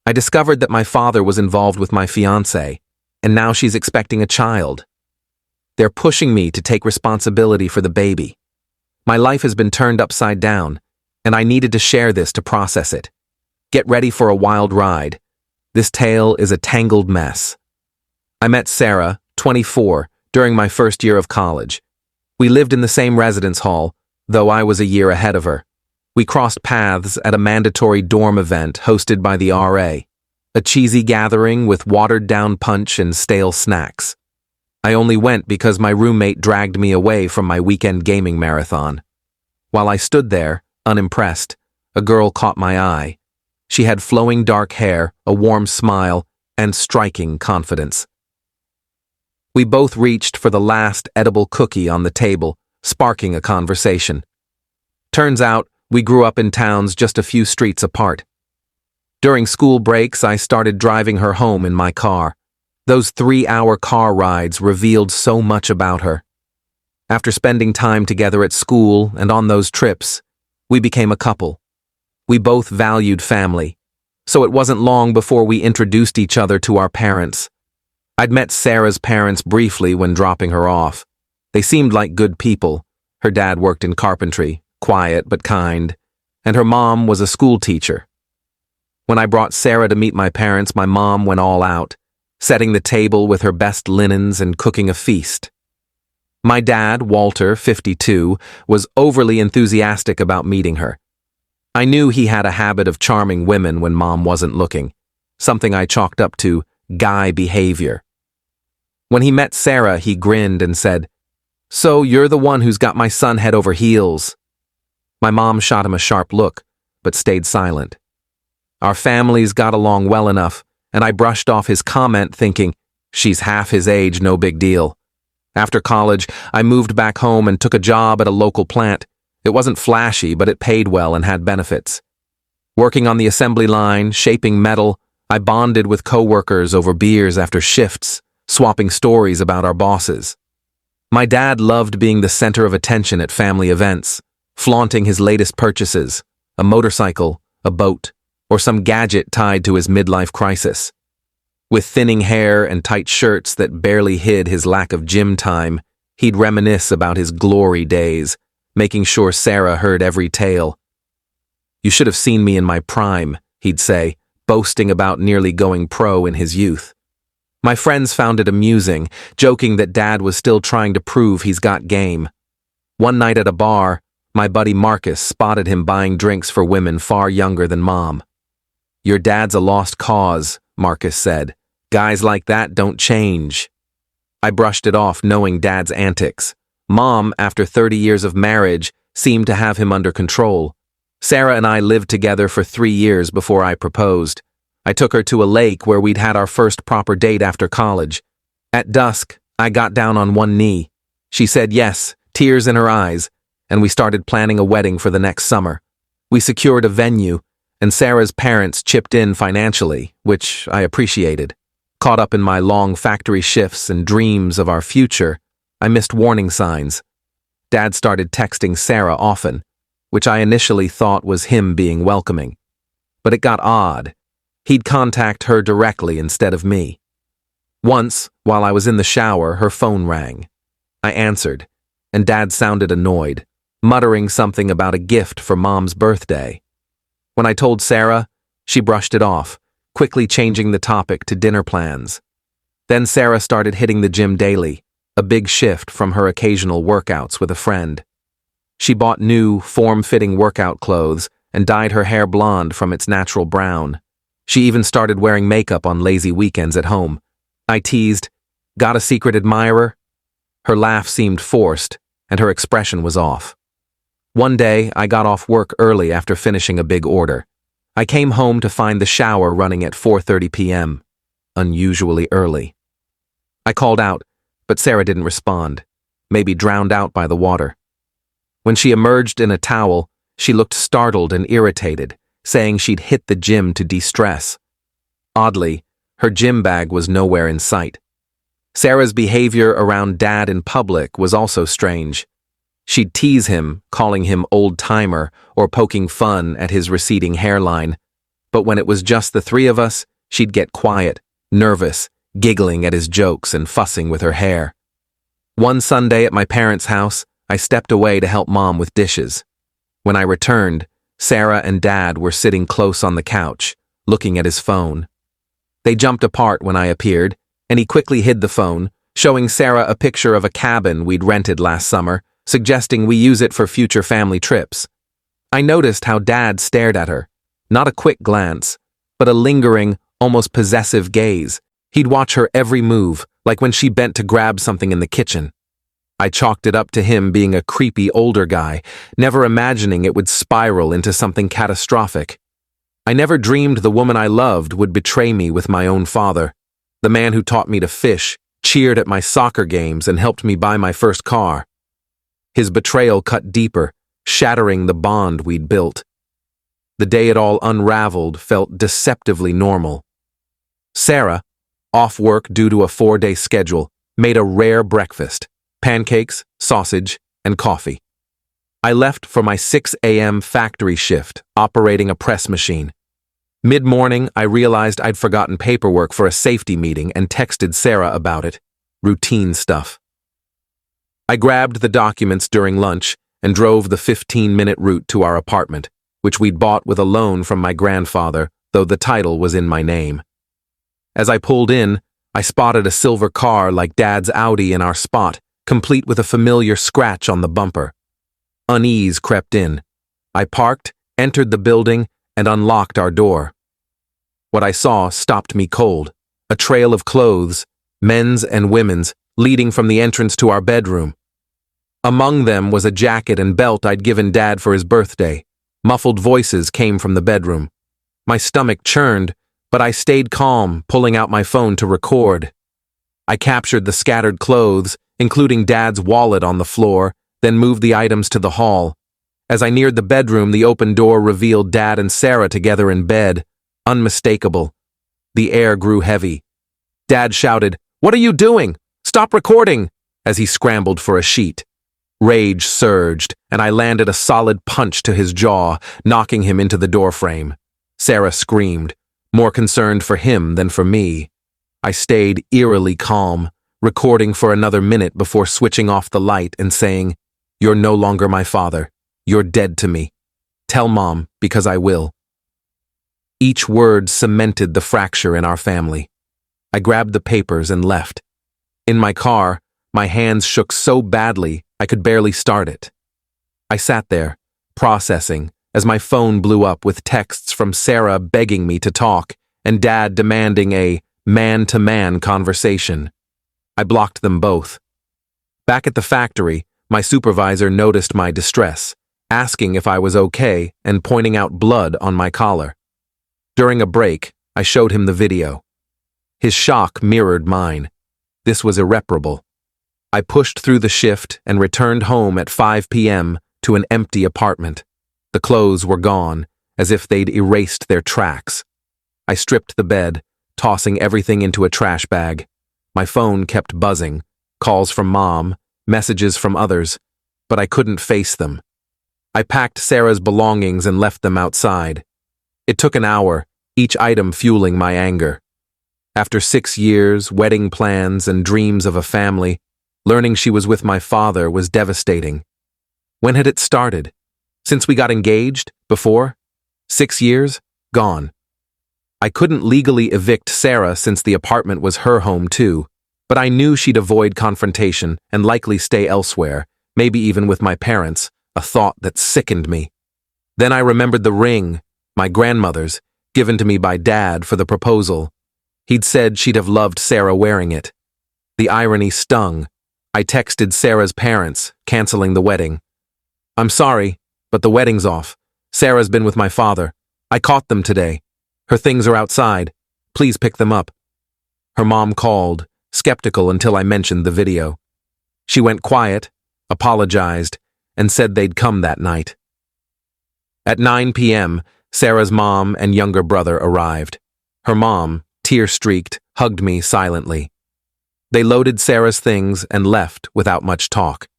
I discovered that my father was involved with my fiancée, and now she's expecting a child. They're pushing me to take responsibility for the baby. My life has been turned upside down, and I needed to share this to process it. Get ready for a wild ride. This tale is a tangled mess. I met Sarah, 24, during my first year of college. We lived in the same residence hall, though I was a year ahead of her. We crossed paths at a mandatory dorm event hosted by the RA, a cheesy gathering with watered-down punch and stale snacks. I only went because my roommate dragged me away from my weekend gaming marathon. While I stood there, unimpressed, a girl caught my eye. She had flowing dark hair, a warm smile, and striking confidence. We both reached for the last edible cookie on the table, sparking a conversation. Turns out, we grew up in towns just a few streets apart. During school breaks, I started driving her home in my car. Those 3-hour car rides revealed so much about her. After spending time together at school and on those trips, we became a couple. We both valued family, so it wasn't long before we introduced each other to our parents. I'd met Sarah's parents briefly when dropping her off. They seemed like good people. Her dad worked in carpentry, quiet but kind, and her mom was a school teacher. When I brought Sarah to meet my parents, my mom went all out, setting the table with her best linens and cooking a feast. My dad, Walter, 52, was overly enthusiastic about meeting her. I knew he had a habit of charming women when Mom wasn't looking, something I chalked up to guy behavior. When he met Sarah, he grinned and said, "So you're the one who's got my son head over heels." My mom shot him a sharp look, but stayed silent. Our families got along well enough, and I brushed off his comment thinking, she's half his age, no big deal. After college, I moved back home and took a job at a local plant. It wasn't flashy, but it paid well and had benefits. Working on the assembly line, shaping metal, I bonded with coworkers over beers after shifts, swapping stories about our bosses. My dad loved being the center of attention at family events, flaunting his latest purchases, a motorcycle, a boat, or some gadget tied to his midlife crisis. With thinning hair and tight shirts that barely hid his lack of gym time, he'd reminisce about his glory days, making sure Sarah heard every tale. "You should have seen me in my prime," he'd say, boasting about nearly going pro in his youth. My friends found it amusing, joking that Dad was still trying to prove he's got game. One night at a bar, my buddy Marcus spotted him buying drinks for women far younger than Mom. "Your dad's a lost cause," Marcus said. "Guys like that don't change." I brushed it off, knowing Dad's antics. Mom, after 30 years of marriage, seemed to have him under control. Sarah and I lived together for 3 years before I proposed. I took her to a lake where we'd had our first proper date after college. At dusk, I got down on one knee. She said yes, tears in her eyes, and we started planning a wedding for the next summer. We secured a venue, and Sarah's parents chipped in financially, which I appreciated. Caught up in my long factory shifts and dreams of our future, I missed warning signs. Dad started texting Sarah often, which I initially thought was him being welcoming. But it got odd. He'd contact her directly instead of me. Once, while I was in the shower, her phone rang. I answered, and Dad sounded annoyed, muttering something about a gift for Mom's birthday. When I told Sarah, she brushed it off, quickly changing the topic to dinner plans. Then Sarah started hitting the gym daily, a big shift from her occasional workouts with a friend. She bought new, form-fitting workout clothes and dyed her hair blonde from its natural brown. She even started wearing makeup on lazy weekends at home. I teased, "Got a secret admirer?" Her laugh seemed forced, and her expression was off. One day, I got off work early after finishing a big order. I came home to find the shower running at 4:30 p.m., unusually early. I called out, but Sarah didn't respond, maybe drowned out by the water. When she emerged in a towel, she looked startled and irritated, saying she'd hit the gym to de-stress. Oddly, her gym bag was nowhere in sight. Sarah's behavior around Dad in public was also strange. She'd tease him, calling him old-timer or poking fun at his receding hairline. but when it was just the three of us, she'd get quiet, nervous, giggling at his jokes and fussing with her hair. One Sunday at my parents' house, I stepped away to help Mom with dishes. When I returned, Sarah and Dad were sitting close on the couch, looking at his phone. They jumped apart when I appeared, and he quickly hid the phone, showing Sarah a picture of a cabin we'd rented last summer, suggesting we use it for future family trips. I noticed how Dad stared at her, not a quick glance, but a lingering, almost possessive gaze. He'd watch her every move, like when she bent to grab something in the kitchen. I chalked it up to him being a creepy older guy, never imagining it would spiral into something catastrophic. I never dreamed the woman I loved would betray me with my own father, the man who taught me to fish, cheered at my soccer games, and helped me buy my first car. His betrayal cut deeper, shattering the bond we'd built. The day it all unraveled felt deceptively normal. Sarah, off work due to a 4-day schedule, made a rare breakfast: pancakes, sausage, and coffee. I left for my 6 a.m. factory shift, operating a press machine. Mid-morning, I realized I'd forgotten paperwork for a safety meeting and texted Sarah about it. Routine stuff. I grabbed the documents during lunch and drove the 15-minute route to our apartment, which we'd bought with a loan from my grandfather, though the title was in my name. As I pulled in, I spotted a silver car like Dad's Audi in our spot, complete with a familiar scratch on the bumper. Unease crept in. I parked, entered the building, and unlocked our door. What I saw stopped me cold: a trail of clothes, men's and women's, leading from the entrance to our bedroom. Among them was a jacket and belt I'd given Dad for his birthday. Muffled voices came from the bedroom. My stomach churned, but I stayed calm, pulling out my phone to record. I captured the scattered clothes, including Dad's wallet on the floor, then moved the items to the hall. As I neared the bedroom, the open door revealed Dad and Sarah together in bed, unmistakable. The air grew heavy. Dad shouted, "What are you doing? Stop recording!" as he scrambled for a sheet. Rage surged, and I landed a solid punch to his jaw, knocking him into the doorframe. Sarah screamed, more concerned for him than for me. I stayed eerily calm, recording for another minute before switching off the light and saying, "You're no longer my father. You're dead to me. Tell Mom, because I will." Each word cemented the fracture in our family. I grabbed the papers and left. In my car, my hands shook so badly I could barely start it. I sat there, processing, as my phone blew up with texts from Sarah begging me to talk and Dad demanding a man-to-man conversation. I blocked them both. Back at the factory, my supervisor noticed my distress, asking if I was okay and pointing out blood on my collar. During a break, I showed him the video. His shock mirrored mine. This was irreparable. I pushed through the shift and returned home at 5 p.m. to an empty apartment. The clothes were gone, as if they'd erased their tracks. I stripped the bed, tossing everything into a trash bag. My phone kept buzzing, calls from Mom, messages from others, but I couldn't face them. I packed Sarah's belongings and left them outside. It took an hour, each item fueling my anger. After 6 years, wedding plans, and dreams of a family, learning she was with my father was devastating. When had it started? Since we got engaged? Before? 6 years? Gone. I couldn't legally evict Sarah since the apartment was her home too, but I knew she'd avoid confrontation and likely stay elsewhere, maybe even with my parents, a thought that sickened me. Then I remembered the ring, my grandmother's, given to me by Dad for the proposal. He'd said she'd have loved Sarah wearing it. The irony stung. I texted Sarah's parents, canceling the wedding. "I'm sorry, but the wedding's off. Sarah's been with my father. I caught them today. Her things are outside. Please pick them up." Her mom called, skeptical until I mentioned the video. She went quiet, apologized, and said they'd come that night. At 9 p.m., Sarah's mom and younger brother arrived. Her mom, tear-streaked, hugged me silently. They loaded Sarah's things and left without much talk.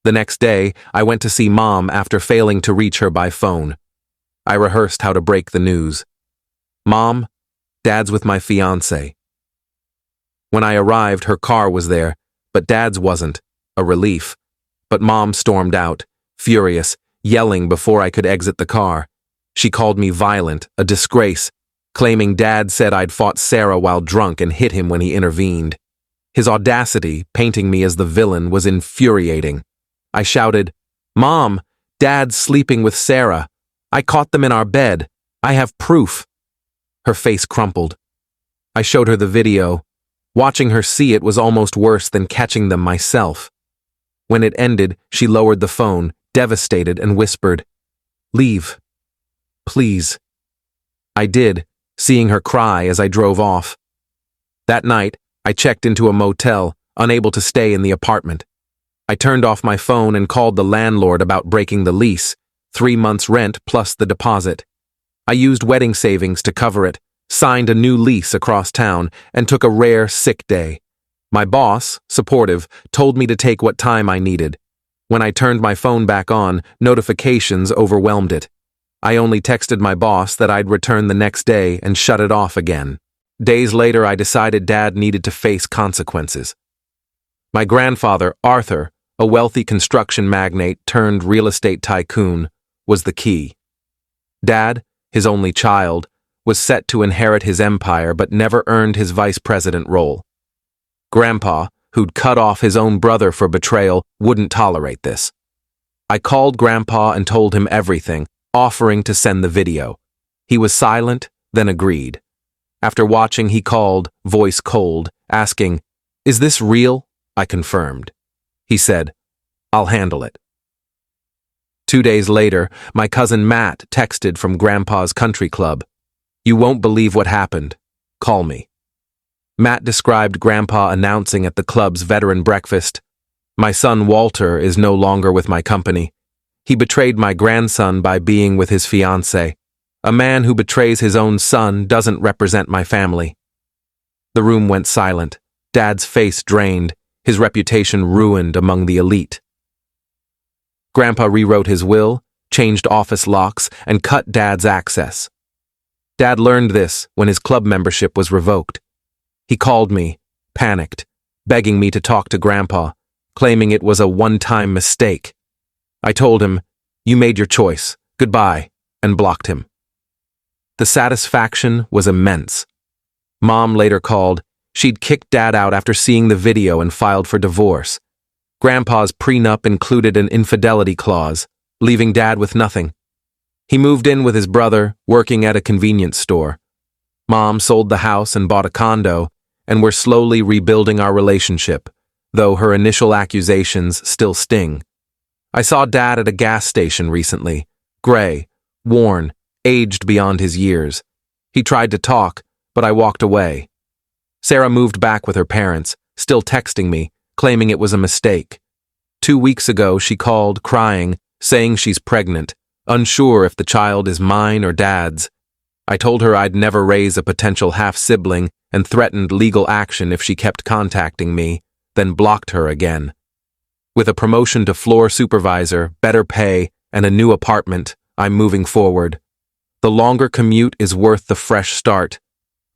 The next day, I went to see Mom after failing to reach her by phone. I rehearsed how to break the news. "Mom, Dad's with my fiancée." When I arrived, her car was there, but Dad's wasn't. A relief. But Mom stormed out, furious, yelling before I could exit the car. She called me violent, a disgrace, claiming Dad said I'd fought Sarah while drunk and hit him when he intervened. His audacity, painting me as the villain, was infuriating. I shouted, "Mom, Dad's sleeping with Sarah. I caught them in our bed. I have proof." Her face crumpled. I showed her the video. Watching her see it was almost worse than catching them myself. When it ended, she lowered the phone, devastated, and whispered, "Leave. Please." I did, seeing her cry as I drove off. That night, I checked into a motel, unable to stay in the apartment. I turned off my phone and called the landlord about breaking the lease, 3 months' rent plus the deposit. I used wedding savings to cover it, signed a new lease across town, and took a rare sick day. My boss, supportive, told me to take what time I needed. When I turned my phone back on, notifications overwhelmed it. I only texted my boss that I'd return the next day and shut it off again. Days later, I decided Dad needed to face consequences. My grandfather, Arthur, a wealthy construction magnate turned real estate tycoon, was the key. Dad, his only child, was set to inherit his empire but never earned his vice president role. Grandpa, who'd cut off his own brother for betrayal, wouldn't tolerate this. I called Grandpa and told him everything, offering to send the video. He was silent, then agreed. After watching, he called, voice cold, asking, "Is this real?" I confirmed. He said, "I'll handle it." 2 days later, my cousin Matt texted from Grandpa's country club. "You won't believe what happened. Call me." Matt described Grandpa announcing at the club's veteran breakfast, "My son Walter is no longer with my company. He betrayed my grandson by being with his fiancée. A man who betrays his own son doesn't represent my family." The room went silent, Dad's face drained, his reputation ruined among the elite. Grandpa rewrote his will, changed office locks, and cut Dad's access. Dad learned this when his club membership was revoked. He called me, panicked, begging me to talk to Grandpa, claiming it was a one-time mistake. I told him, "You made your choice, goodbye," and blocked him. The satisfaction was immense. Mom later called. She'd kicked Dad out after seeing the video and filed for divorce. Grandpa's prenup included an infidelity clause, leaving Dad with nothing. He moved in with his brother, working at a convenience store. Mom sold the house and bought a condo, and we're slowly rebuilding our relationship, though her initial accusations still sting. I saw Dad at a gas station recently, gray, worn, aged beyond his years. He tried to talk, but I walked away. Sarah moved back with her parents, still texting me, claiming it was a mistake. 2 weeks ago, she called, crying, saying she's pregnant, unsure if the child is mine or Dad's. I told her I'd never raise a potential half-sibling and threatened legal action if she kept contacting me, then blocked her again. With a promotion to floor supervisor, better pay, and a new apartment, I'm moving forward. The longer commute is worth the fresh start.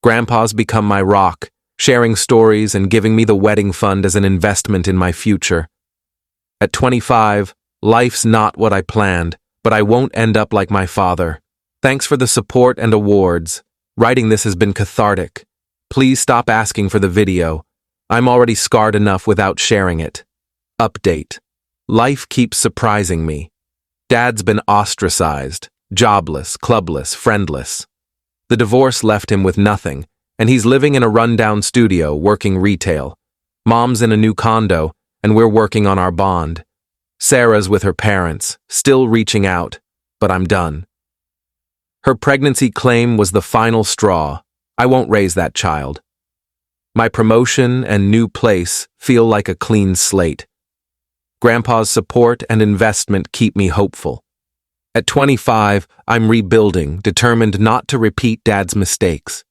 Grandpa's become my rock, sharing stories and giving me the wedding fund as an investment in my future. At 25, life's not what I planned, but I won't end up like my father. Thanks for the support and awards. Writing this has been cathartic. Please stop asking for the video. I'm already scarred enough without sharing it. Update. Life keeps surprising me. Dad's been ostracized, jobless, clubless, friendless. The divorce left him with nothing, and he's living in a rundown studio working retail. Mom's in a new condo, and we're working on our bond. Sarah's with her parents, still reaching out, but I'm done. Her pregnancy claim was the final straw. I won't raise that child. My promotion and new place feel like a clean slate. Grandpa's support and investment keep me hopeful. At 25, I'm rebuilding, determined not to repeat Dad's mistakes.